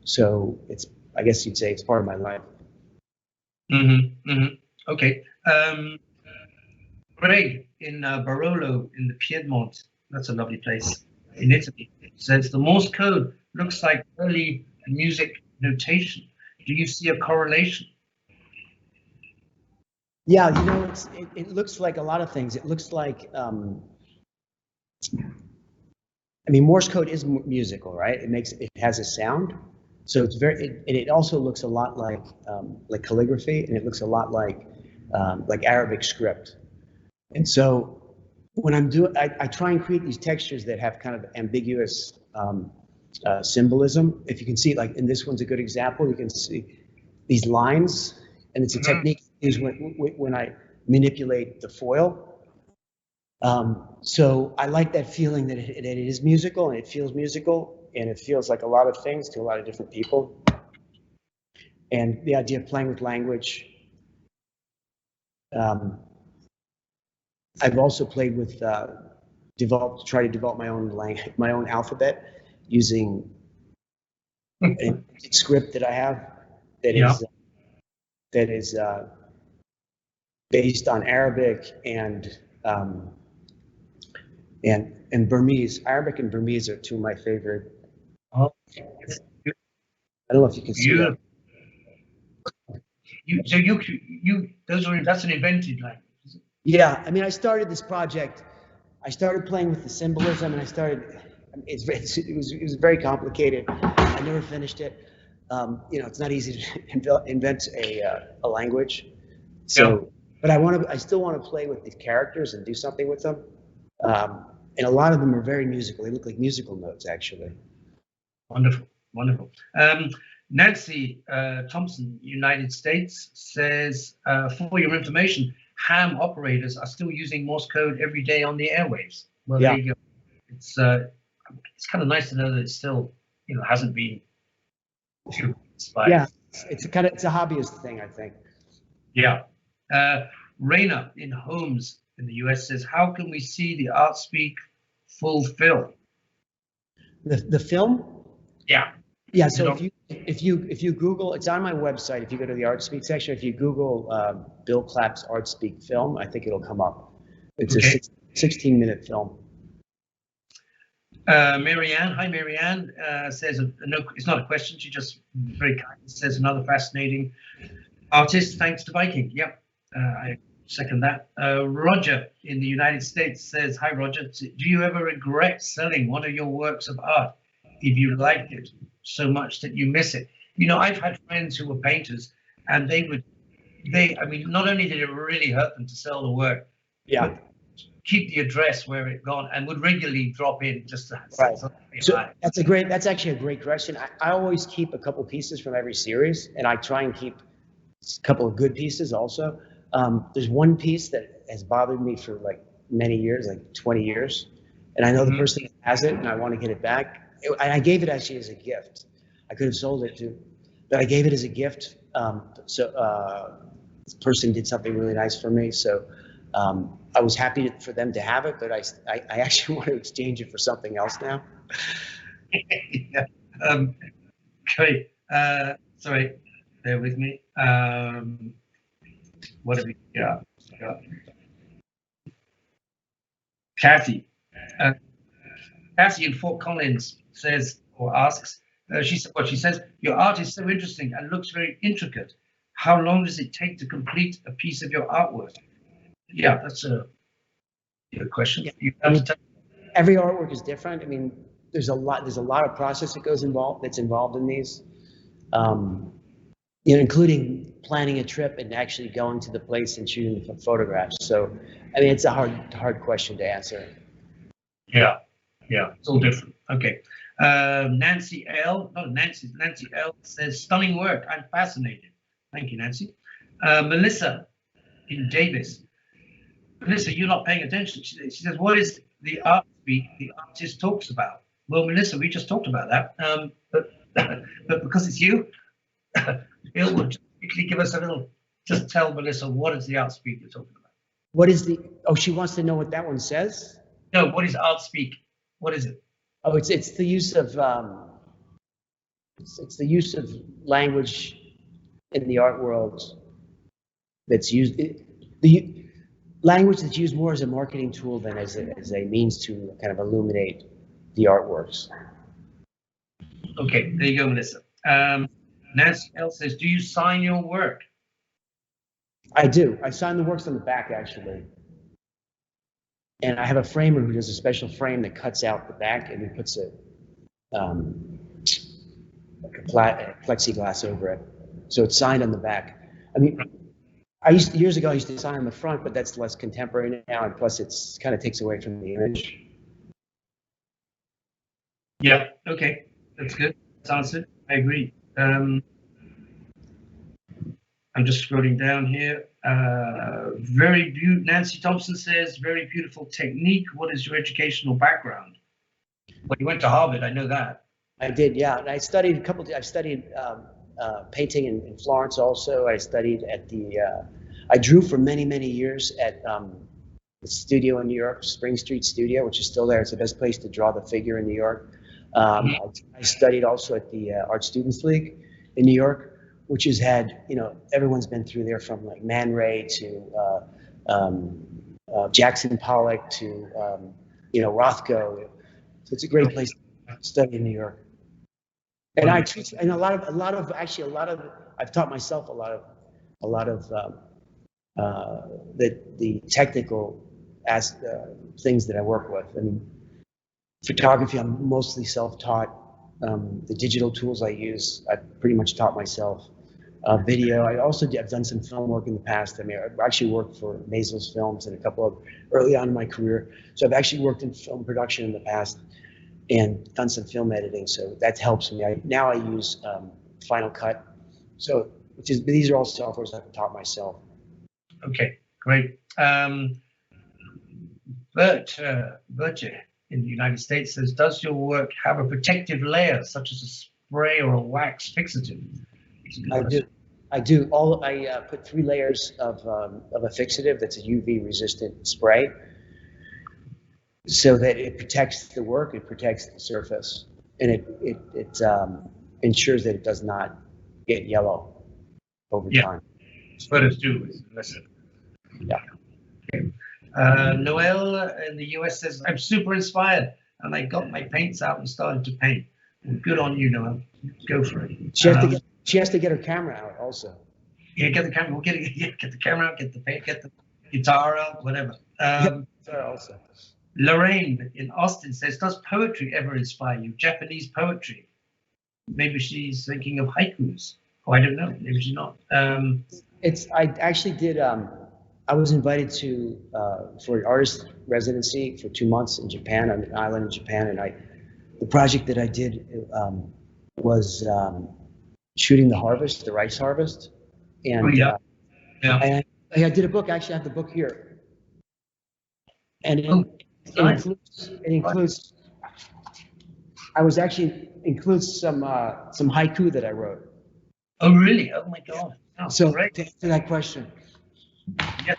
so it's, I guess you'd say it's part of my life. Okay. Greg in Barolo in the Piedmont, that's a lovely place in Italy, says the Morse code looks like early music notation. Do you see a correlation? Yeah, you know, it looks like a lot of things. It looks like, I mean, Morse code is musical, right? It has a sound. So it's and it also looks a lot like calligraphy, and it looks a lot like Arabic script. And so when I'm doing, I try and create these textures that have kind of ambiguous symbolism. If you can see, like, and this one's a good example, you can see these lines, and it's a technique used when I manipulate the foil. So I like that feeling that it is musical, and it feels musical, and it feels like a lot of things to a lot of different people. And the idea of playing with language. I've also played with try to develop my own alphabet using a script that I have that is based on Arabic and Burmese. Arabic and Burmese are two of my favorite. Oh, I don't know if you can see that. That's an invented language. Yeah, I mean, I started this project. I started playing with the symbolism, and it was very complicated. I never finished it. You know, it's not easy to invent a language. So, but I still want to play with these characters and do something with them. And a lot of them are very musical. They look like musical notes, actually. Wonderful, wonderful. Nancy Thompson, United States, says, for your information, ham operators are still using Morse code every day on the airwaves. Well, yeah. There you go. It's kind of nice to know that it still, hasn't been inspired. Yeah, it's a hobbyist thing, I think. Yeah. Raina in Holmes in the US says, how can we see the Artspeak full film? The film? Yeah. Yeah. So if you Google, it's on my website. If you go to the Artspeak section, if you Google Bill Clapp's Artspeak film, I think it'll come up. It's a 16-minute film. Marianne, hi Marianne, says, no, it's not a question, she just very kindly says, another fascinating artist, thanks to Viking. Yep, I second that. Roger in the United States says, hi Roger, do you ever regret selling one of your works of art if you liked it so much that you miss it? I've had friends who were painters, and I mean, not only did it really hurt them to sell the work, but keep the address where it gone, and would regularly drop in just to right. So that's actually a great question. I always keep a couple pieces from every series, and I try and keep a couple of good pieces also. There's one piece that has bothered me for like many years, like 20 years, and I know the person that has it, and I want to get it back. I gave it actually as a gift. I could have sold it too, but I gave it as a gift. This person did something really nice for me, so I was happy for them to have it, but I actually want to exchange it for something else now. Yeah. Okay. Sorry, bear with me. What have we got? Kathy. Kathy in Fort Collins says or asks, she says, your art is so interesting and looks very intricate. How long does it take to complete a piece of your artwork? Yeah, that's a good question. Yeah. You have to tell Every artwork is different. I mean, there's a lot of process that's involved in these, including planning a trip and actually going to the place and shooting the photographs. So, I mean, it's a hard question to answer. Yeah, it's all different. Okay. Nancy L says, stunning work. I'm fascinated. Thank you, Nancy. Melissa in Davis. Melissa, you're not paying attention. She says, what is the Artspeak the artist talks about? Well, Melissa, we just talked about that. But because it's you, Bill will just quickly give us just tell Melissa, what is the Artspeak you're talking about? What is she wants to know what that one says? No, what is Artspeak? What is it? Oh, it's the use of it's the use of language in the art world that's used. The language that's used more as a marketing tool than as a means to kind of illuminate the artworks. Okay, there you go, Melissa. Nancy L says, do you sign your work? I do. I sign the works on the back, actually. And I have a framer who does a special frame that cuts out the back and he puts like a plexiglass over it. So it's signed on the back. I mean, years ago I used to sign on the front, but that's less contemporary now, and plus it's kind of takes away from the image. Yeah, okay, that's good. That's answered. I agree. I'm just scrolling down here. Nancy Thompson says, very beautiful technique. What is your educational background? Well, you went to Harvard, I know that. I did, yeah. And I studied I studied painting in Florence also. I studied at I drew for many years at the studio in New York, Spring Street Studio, which is still there. It's the best place to draw the figure in New York. I studied also at the Art Students League in New York, which has had, everyone's been through there, from like Man Ray to Jackson Pollock to, Rothko. So it's a great place to study in New York. And I teach, and I've taught myself a lot of the technical things that I work with. I mean, photography, I'm mostly self-taught. The digital tools I use, I've pretty much taught myself. Video, I've done some film work in the past. I mean, I've actually worked for Mazel's Films and a couple of early on in my career. So I've actually worked in film production in the past and done some film editing. So that helps me. Now I use Final Cut. So these are all softwares I've taught myself. Okay, great. Bertie in the United States says, does your work have a protective layer, such as a spray or a wax fixative? I do. I put 3 layers of a fixative that's a UV resistant spray, so that it protects the work, it protects the surface, and it ensures that it does not get yellow over time. Photos do. Listen. Yeah. Okay. Noel in the US says, I'm super inspired, and I got my paints out and started to paint. Well, good on you, Noel. Go for it. She has to get her camera out also. Yeah, get the camera. We'll get the camera out, get the paint, get the guitar out, whatever. Also. Lorraine in Austin says, does poetry ever inspire you? Japanese poetry. Maybe she's thinking of haikus. Oh, I don't know. Maybe she's not. I actually did. I was invited for an artist residency for 2 months in Japan, on an island in Japan, and the project that I did was shooting the rice harvest, and I did a book. Actually, I have the book here, and it includes. I was actually includes some haiku that I wrote. Oh, really? Oh my God! Oh, so great. to answer that question, Yeah.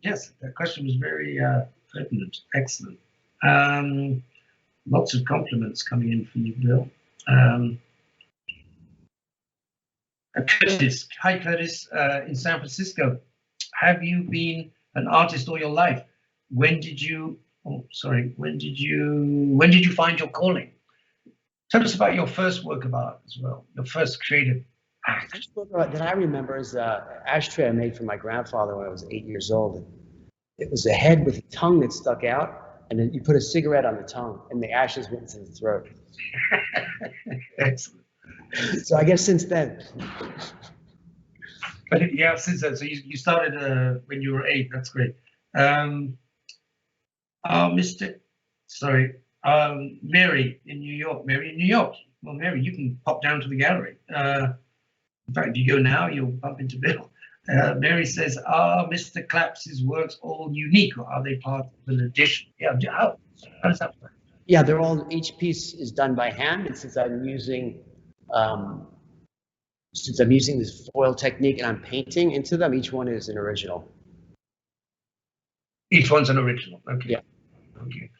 Yes, the question was very pertinent. Excellent. Lots of compliments coming in from you, Bill. Curtis, hi Curtis, in San Francisco. Have you been an artist all your life? When did you? Oh, sorry. When did you find your calling? Tell us about your first work of art as well. Your first creative act. First book that I remember is an ashtray I made for my grandfather when I was 8 years old. It was a head with a tongue that stuck out, and then you put a cigarette on the tongue, and the ashes went into the throat. Excellent. So I guess since then. But yeah, since then, so you started when you were 8. That's great. Mary in New York. Mary in New York. Well, Mary, you can pop down to the gallery. In fact, if you go now, you'll bump into Bill. Mary says, "Are Mr. Clapps's works all unique, or are they part of an edition?" Yeah, how does that work? Yeah, they're all. Each piece is done by hand, and since I'm using this foil technique and I'm painting into them, each one is an original. Each one's an original. Okay. Yeah. Okay.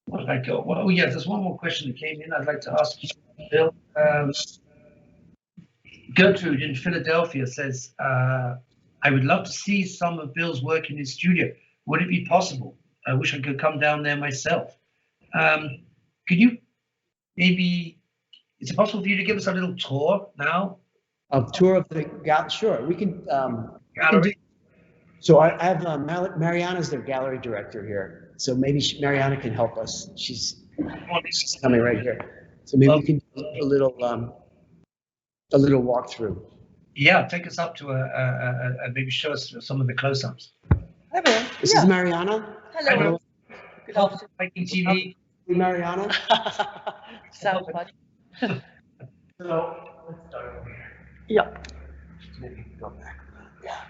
What did I go? Well, oh yeah, there's one more question that came in. I'd like to ask you, Bill. Gertrude in Philadelphia says, "I would love to see some of Bill's work in his studio. Would it be possible? I wish I could come down there myself. Could you maybe? Is it possible for you to give us a little tour now? A tour of the gallery? Sure, we can. Gallery. So I have Mariana's their gallery director here. So maybe Mariana can help us. She's coming right here. So maybe we can do a little walkthrough. Yeah, take us up to maybe show us some of the close-ups. Hello. This is Mariana. Hello. Good afternoon. Viking.TV. Mariana. Sound buddy. So let's start over here. Yeah. Maybe go back. Yeah.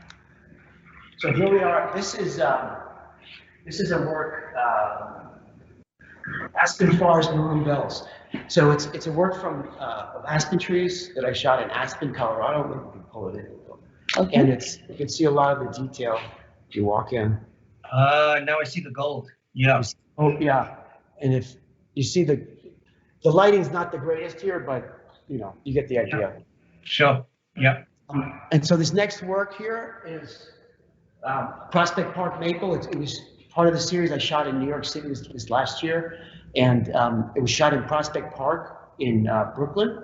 So here we are. This is a work, Aspen Flowers, Maroon Bells. So it's a work from of aspen trees that I shot in Aspen, Colorado. Maybe we can pull it in a little. Okay. And you can see a lot of the detail if you walk in. Now I see the gold. Yeah. Oh yeah. And if you see the lighting's not the greatest here, but you get the idea. Yeah. Sure. Yeah. And so this next work here is Prospect Park Maple. It was part of the series I shot in New York City this last year, and it was shot in Prospect Park in Brooklyn,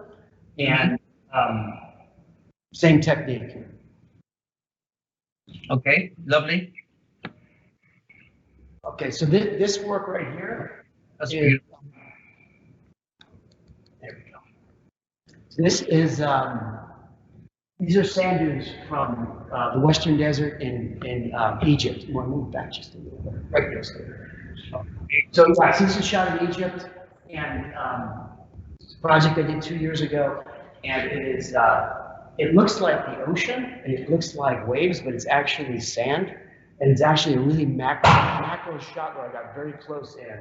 and same technique. Okay, lovely. Okay, so this work right here. That's beautiful. There we go. So this is these are sand dunes from the Western Desert in Egypt. You want to move back just a little bit, right there. So yeah, this is shot in Egypt, and it's a project I did 2 years ago, and it is. It looks like the ocean, and it looks like waves, but it's actually sand, and it's actually a really macro shot where I got very close in,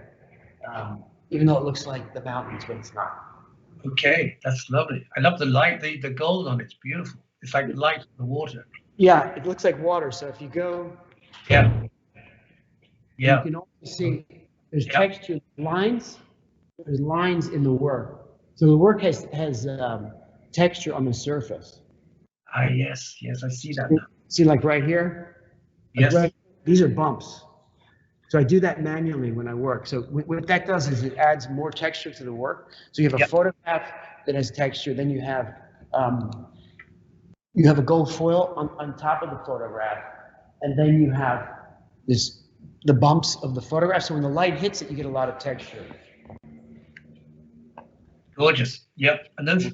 even though it looks like the mountains, but it's not. Okay, that's lovely. I love the light, the gold on it's beautiful. It's like light on the water. Yeah, it looks like water. So if you go, Yeah. Yeah. you can also see there's texture lines. There's lines in the work. So the work has texture on the surface. Ah, yes, I see that now. See, like right here. Yes. These are bumps. So I do that manually when I work. So what that does is it adds more texture to the work. So you have a photograph that has texture. Then you have a gold foil on top of the photograph, and then you have the bumps of the photograph. So when the light hits it, you get a lot of texture. Gorgeous. Yep. And those,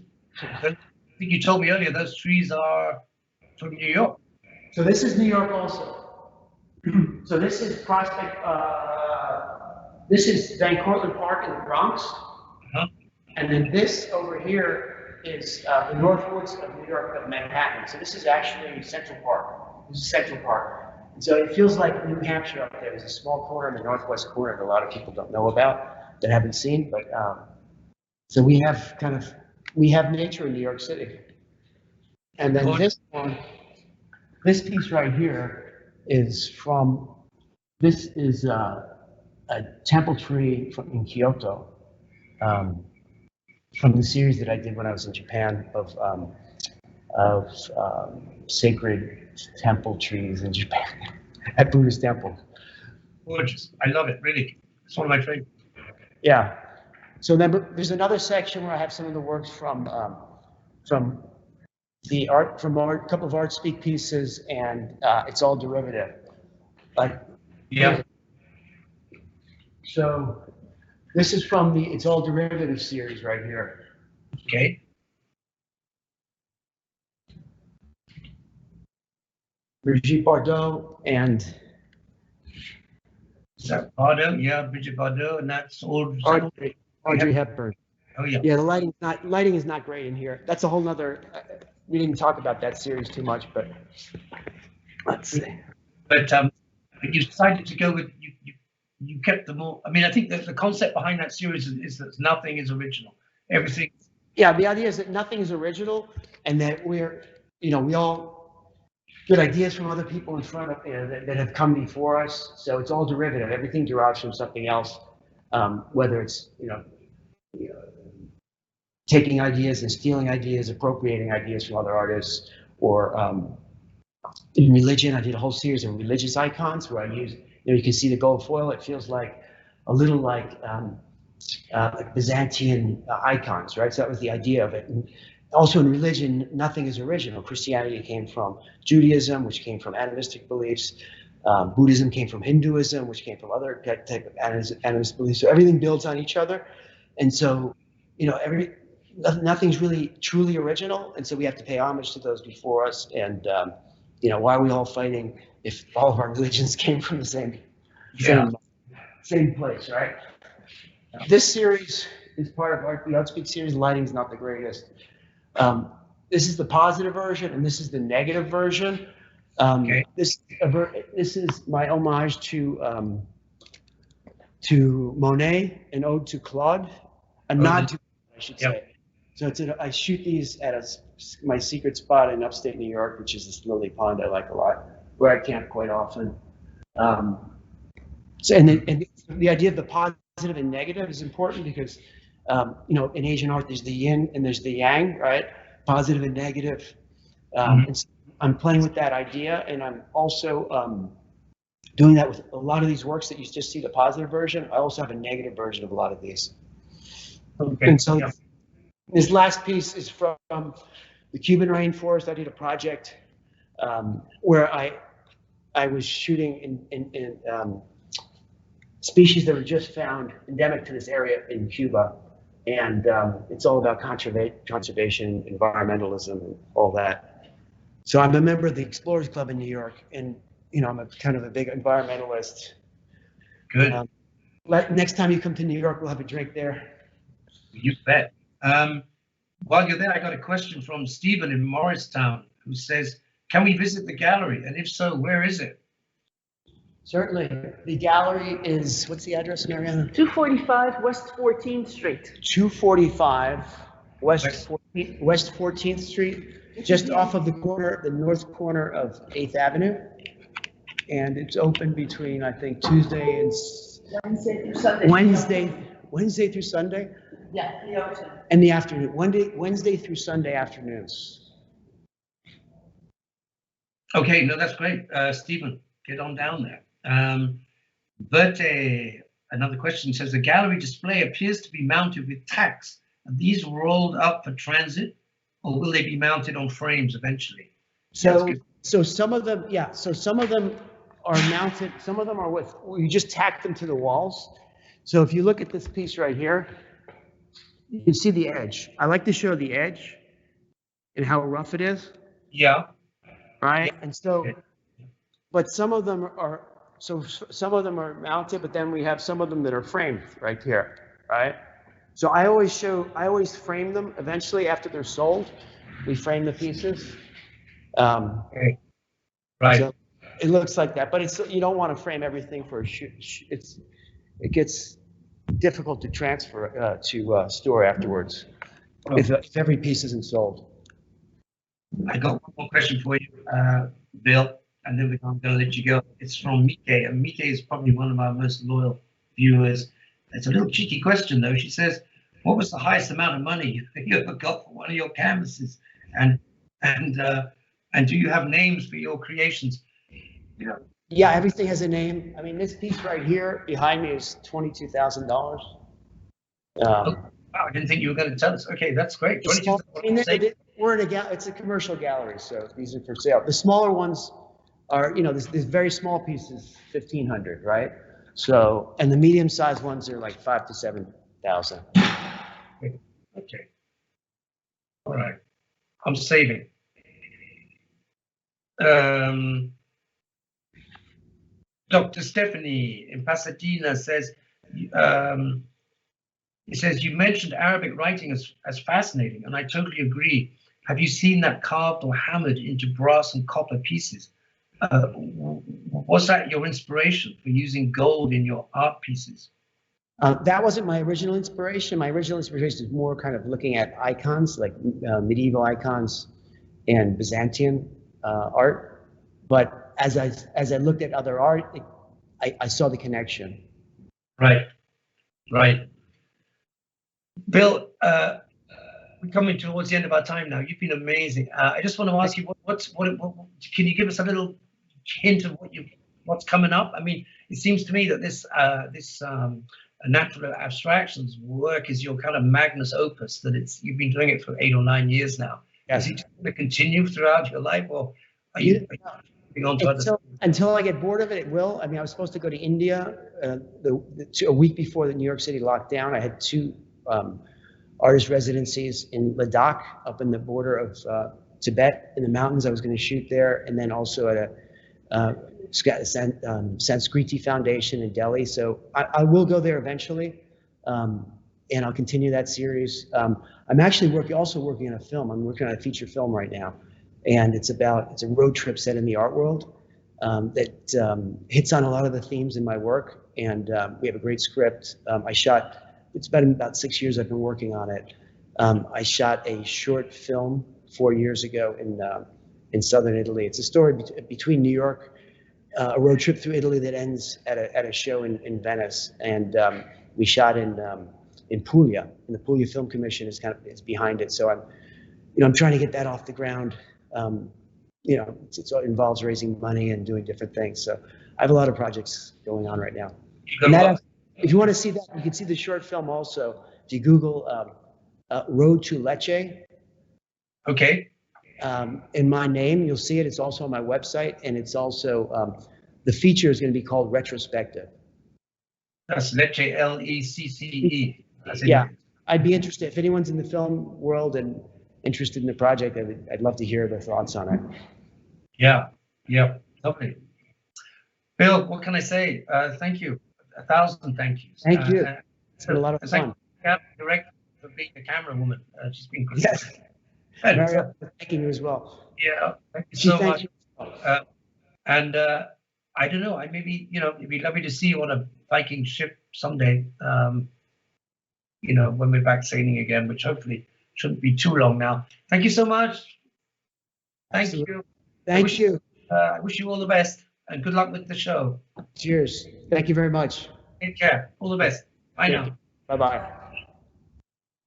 I think you told me earlier, those trees are from New York. So this is New York also. So this is Prospect. This is Van Cortlandt Park in the Bronx, and then this over here is the Northwoods of New York of Manhattan. So this is actually Central Park. This is Central Park. And so it feels like New Hampshire up there. There's a small corner in the northwest corner that a lot of people don't know about, that haven't seen. But so we have nature in New York City. And then this one This piece right here is from, this is a temple tree in Kyoto, from the series that I did when I was in Japan of sacred temple trees in Japan at Buddhist temples. Gorgeous. I love it, really. It's one of my favorites. Yeah. So then there's another section where I have some of the works from the art, from a couple of Artspeak pieces, and it's all derivative. Like, Yeah. so this is from the It's All Derivative series right here. Okay. Brigitte Bardot and Is that Bardot? Yeah, Bridget Bardot, and that's all. Audrey Hepburn. Oh, yeah. Yeah, the lighting is not great in here. That's a whole nother. We didn't talk about that series too much, but let's see. But you decided to go with you kept them all. I mean, I think that the concept behind that series is that nothing is original. Everything. Yeah, the idea is that nothing is original, and that we all get ideas from other people in front of that have come before us. So it's all derivative. Everything derives from something else, whether it's taking ideas and stealing ideas, appropriating ideas from other artists, or in religion, I did a whole series of religious icons where I used, you can see the gold foil. It feels like a little like Byzantine icons, right? So that was the idea of it. And also in religion, nothing is original. Christianity came from Judaism, which came from animistic beliefs. Buddhism came from Hinduism, which came from other type of animist beliefs. So everything builds on each other. And so, nothing's really truly original. And so we have to pay homage to those before us. And, why are we all fighting if all of our religions came from the same place, right? This series is part of the Artspeak series. Lighting is not the greatest. This is the positive version, and this is the negative version. Okay. This is my homage to Monet, an ode to Claude, a nod to, I should say. So I shoot these at my secret spot in upstate New York, which is this lily pond I like a lot, where I camp quite often. And the idea of the positive and negative is important because, in Asian art, there's the yin and there's the yang, right? Positive and negative. And so I'm playing with that idea, and I'm also doing that with a lot of these works that you just see the positive version. I also have a negative version of a lot of these. Okay. And so this last piece is from the Cuban rainforest. I did a project where I was shooting in species that were just found endemic to this area in Cuba. And it's all about conservation, environmentalism, and all that. So I'm a member of the Explorers Club in New York, and I'm a kind of a big environmentalist. Good. Next time you come to New York, we'll have a drink there. You bet. While you're there, I got a question from Stephen in Morristown, who says, "Can we visit the gallery? And if so, where is it?" Certainly. The gallery is, what's the address, Mariana? 245 West 14th Street. 245 West 14th Street, just off of the north corner of 8th Avenue. And it's open between, I think, Tuesday and Wednesday through Sunday. Wednesday through Sunday? Yeah, the afternoon. And the afternoon, Wednesday through Sunday afternoons. Okay, no, that's great. Stephen, get on down there. But another question says, the gallery display appears to be mounted with tacks. Are these rolled up for transit, or will they be mounted on frames eventually? So some of them, yeah. So some of them are mounted. Some of them are you just tack them to the walls. So if you look at this piece right here, you can see the edge. I like to show the edge and how rough it is. Yeah. Right. Yeah. And so, Okay. but some of them are mounted, but then we have some of them that are framed right here. Right. So I always frame them eventually after they're sold. We frame the pieces. Okay. Right. So it looks like that, but you don't want to frame everything for a shoot. It gets difficult to transfer to store afterwards if every piece isn't sold. I got one more question for you, Bill, and then I'm going to let you go. It's from Mike, and Mike is probably one of our most loyal viewers. It's a little cheeky question, though. She says, "What was the highest amount of money you ever got for one of your canvases?" And and uh, and do you have names for your creations? Yeah. Yeah, everything has a name. I mean, this piece right here behind me is $22,000. Wow, I didn't think you were going to tell us. Okay, that's great. 22. We're in it's a commercial gallery, so these are for sale. The smaller ones are, this very small pieces, 1,500, right? So, and the medium-sized ones are like 5,000 to 7,000. Okay. All right. I'm saving. Dr. Stephanie in Pasadena says, it says, you mentioned Arabic writing as fascinating, and I totally agree. Have you seen that carved or hammered into brass and copper pieces? Was that your inspiration for using gold in your art pieces? That wasn't my original inspiration. My original inspiration is more kind of looking at icons, like medieval icons and Byzantine art. But as I looked at other art, I saw the connection. Right, right. Bill, we're coming towards the end of our time now. You've been amazing. I just want to ask you, what can you give us a little hint of what's coming up? I mean, it seems to me that this natural abstractions work is your kind of magnus opus. That you've been doing it for 8 or 9 years now. Yes. Is it going to continue throughout your life, or are you moving on to other? Until I get bored of it, it will. I mean, I was supposed to go to India a week before the New York City lockdown. I had 2 artist residencies in Ladakh, up in the border of Tibet, in the mountains. I was going to shoot there, and then also at a Sanskriti Foundation in Delhi. So I will go there eventually, and I'll continue that series. I'm actually also working on a film. I'm working on a feature film right now, and it's a road trip set in the art world that hits on a lot of the themes in my work. And we have a great script. It's been about 6 years I've been working on it. I shot a short film 4 years ago in southern Italy. It's a story between New York, a road trip through Italy that ends at a show in Venice, and we shot in Puglia, and the Puglia Film Commission is behind it. So I'm trying to get that off the ground. It involves raising money and doing different things. So I have a lot of projects going on right now. If you want to see that, you can see the short film also. If you Google Road to Lecce. Okay. In my name, you'll see it. It's also on my website, and it's also the feature is going to be called Retrospective. That's Lecce, Lecce. Yeah, I'd be interested if anyone's in the film world and interested in the project. I'd love to hear their thoughts on it. Yeah, lovely. Bill, what can I say? Thank you. 1,000 thank yous. Thank you. It's been a lot of fun. Thank you, director, for being a camera woman. She's been great. Yes. Thanking you as well. Yeah, thank you so much. And I don't know. It'd be lovely to see you on a Viking ship someday. When we're back sailing again, which hopefully shouldn't be too long now. Thank you so much. Thank you. Thank you. I wish you all the best and good luck with the show. Cheers. Thank you very much. Take care. All the best. Bye now. Bye-bye.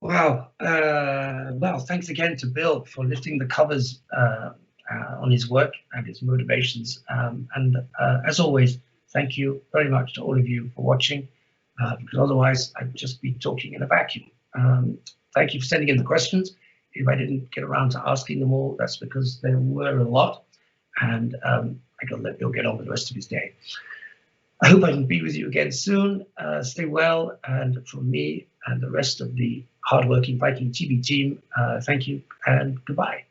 Wow. Well, thanks again to Bill for lifting the covers on his work and his motivations. And as always, thank you very much to all of you for watching, because otherwise I'd just be talking in a vacuum. Thank you for sending in the questions. If I didn't get around to asking them all, that's because there were a lot. And I got to let Bill get on with the rest of his day. I hope I can be with you again soon. Stay well. And from me and the rest of the hardworking Viking TV team, thank you and goodbye.